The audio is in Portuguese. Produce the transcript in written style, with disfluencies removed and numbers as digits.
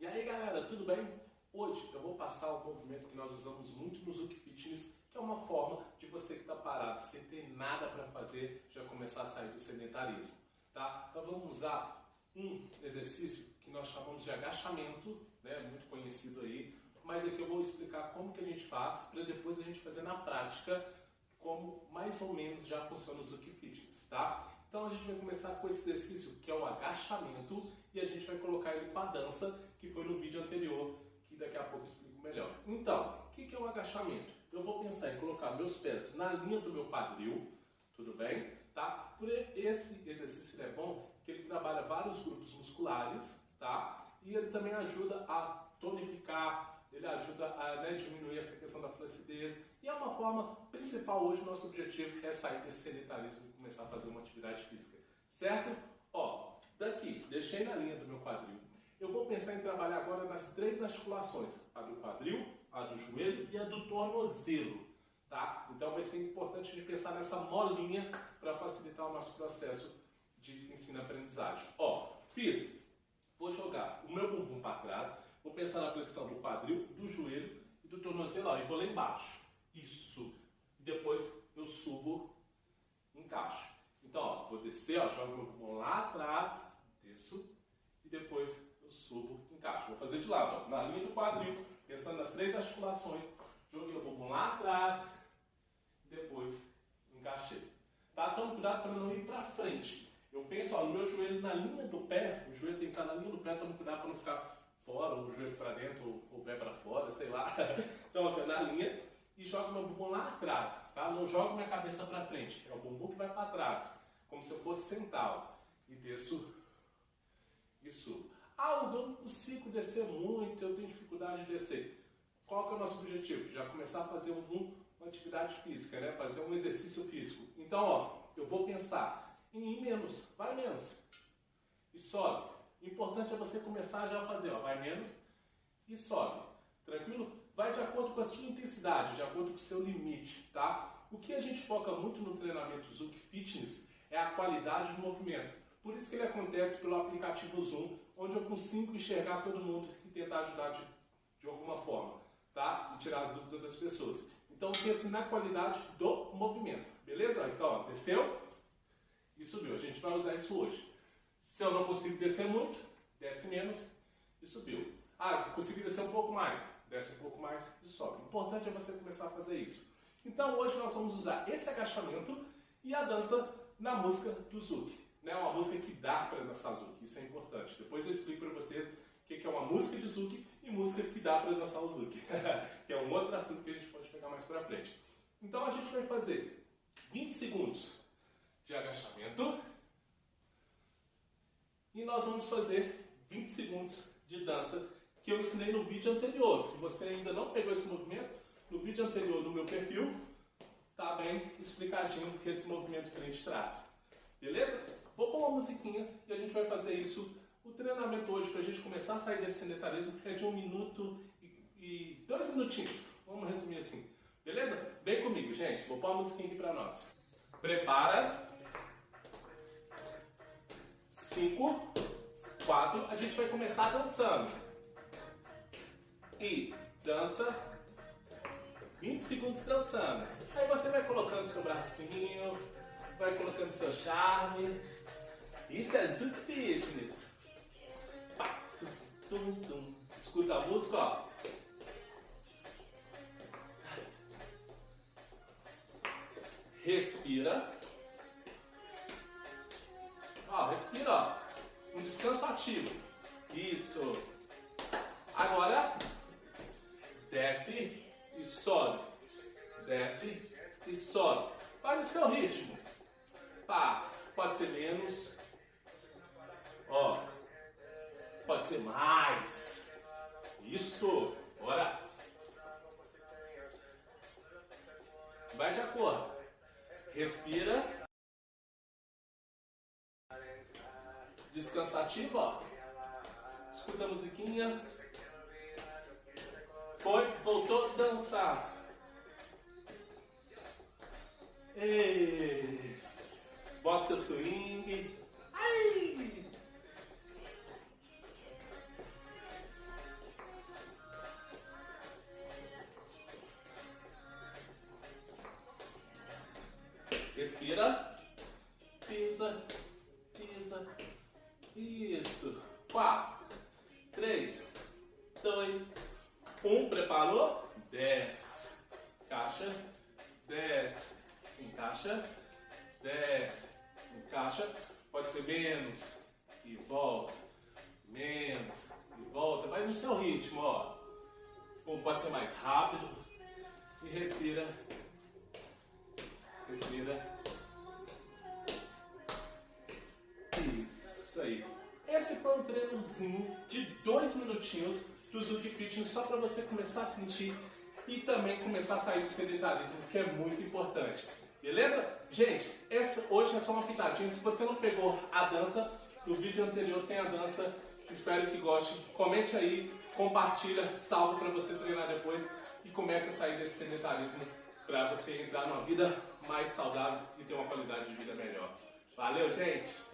E aí galera, tudo bem? Hoje eu vou passar um movimento que nós usamos muito no Zouk Fitness, que é uma forma de você que está parado, sem ter nada para fazer, já começar a sair do sedentarismo. Tá? Nós vamos usar um exercício que nós chamamos de agachamento, né? Muito conhecido aí, mas aqui eu vou explicar como que a gente faz, para depois a gente fazer na prática como mais ou menos já funciona o Zouk Fitness, tá? Então a gente vai começar com esse exercício que é o agachamento e a gente vai colocar ele com a dança, que foi no vídeo anterior, que daqui a pouco eu explico melhor. Então, o que é o agachamento? Eu vou pensar em colocar meus pés na linha do meu quadril, tudo bem? Tá? Por esse exercício ele é bom, que ele trabalha vários grupos musculares, tá? E ele também ajuda a tonificar, ele ajuda a diminuir essa questão da flacidez. E é uma forma principal hoje, o nosso objetivo é sair desse sedentarismo e começar a fazer uma atividade física. Certo? Ó, daqui, deixei na linha do meu quadril. Eu vou pensar em trabalhar agora nas três articulações. A do quadril, a do joelho e a do tornozelo. Tá? Então vai ser importante de pensar nessa molinha para facilitar o nosso processo de ensino-aprendizagem. Ó, fiz. Vou jogar o meu bumbum para trás. Vou pensar na flexão do quadril, do joelho e do tornozelo, ó, e vou lá embaixo. Isso. E depois eu subo, encaixo. Então, ó, vou descer, ó, jogo meu bumbum lá atrás, desço e depois eu subo, encaixo. Vou fazer de lado, ó, na linha do quadril, pensando nas três articulações, joguei o bumbum lá atrás e depois encaixei. Tá? Tome cuidado para não ir para frente. Eu penso, ó, no meu joelho na linha do pé, o joelho tem que estar na linha do pé, tome cuidado para não ficar fora, ou o joelho para dentro, ou o pé para fora, sei lá. Então, ó, na linha e jogo meu bumbum lá atrás, tá? Não jogo minha cabeça para frente, é o bumbum que vai para trás, como se eu fosse sentado. E desço e subo. Ah, eu não consigo descer muito, eu tenho dificuldade de descer. Qual que é o nosso objetivo? Já começar a fazer uma atividade física, né? Fazer um exercício físico. Então, ó, eu vou pensar em ir menos, vai menos. E sobe. O importante é você começar já a fazer, ó, vai menos e sobe. Tranquilo? Vai de acordo com a sua intensidade, de acordo com o seu limite, tá? O que a gente foca muito no treinamento Zouk Fitness é a qualidade do movimento. Por isso que ele acontece pelo aplicativo Zoom, onde eu consigo enxergar todo mundo e tentar ajudar de alguma forma, tá? E tirar as dúvidas das pessoas. Então pense na qualidade do movimento, beleza? Então, ó, desceu e subiu. A gente vai usar isso hoje. Se eu não consigo descer muito, desce menos e subiu. Ah, consegui descer um pouco mais, desce um pouco mais e sobe. O importante é você começar a fazer isso. Então hoje nós vamos usar esse agachamento e a dança na música do Zouk. Né? Uma música que dá para dançar Zouk, isso é importante. Depois eu explico para vocês o que é uma música de Zouk e música que dá para dançar o Zouk. Que é um outro assunto que a gente pode pegar mais para frente. Então a gente vai fazer 20 segundos de agachamento. E nós vamos fazer 20 segundos de dança que eu ensinei no vídeo anterior. Se você ainda não pegou esse movimento, no vídeo anterior no meu perfil, tá bem explicadinho esse movimento que a gente traz. Beleza? Vou pôr uma musiquinha e a gente vai fazer isso. O treinamento hoje, para a gente começar a sair desse sedentarismo, é de 1 minuto e 2 minutinhos. Vamos resumir assim. Beleza? Vem comigo, gente. Vou pôr uma musiquinha aqui para nós. Prepara. 5, 4, a gente vai começar dançando. E dança 20 segundos dançando. Aí você vai colocando seu bracinho, vai colocando seu charme. Isso é Zouk Fitness. Pá, tum, tum. Escuta a música, ó. Respira. Ó, respira, ó. Um descanso ativo. Isso. Agora, desce e sobe. Desce e sobe. Vai no seu ritmo. Pá, pode ser menos. Ó, pode ser mais. Isso. Bora. Vai de acordo. Respira. Descansativo, ó. Escuta a musiquinha. Foi, voltou a dançar. Ei. Bota seu swing. Ai. Respira. Pisa. Pisa. Isso. 4, 3, 2, 1. Preparou? Desce. Encaixa. Desce. Encaixa. Desce. Encaixa. Pode ser menos. E volta. Menos. E volta. Vai no seu ritmo, ó. Ou pode ser mais rápido. E respira. Respira. Isso aí. Esse foi um treinozinho de 2 minutinhos do Zuki Fitness só para você começar a sentir e também começar a sair do sedentarismo, que é muito importante. Beleza? Gente, hoje é só uma pitadinha. Se você não pegou a dança, no vídeo anterior tem a dança. Espero que goste. Comente aí, compartilha, salve para você treinar depois e comece a sair desse sedentarismo para você entrar numa vida mais saudável e ter uma qualidade de vida melhor. Valeu, gente!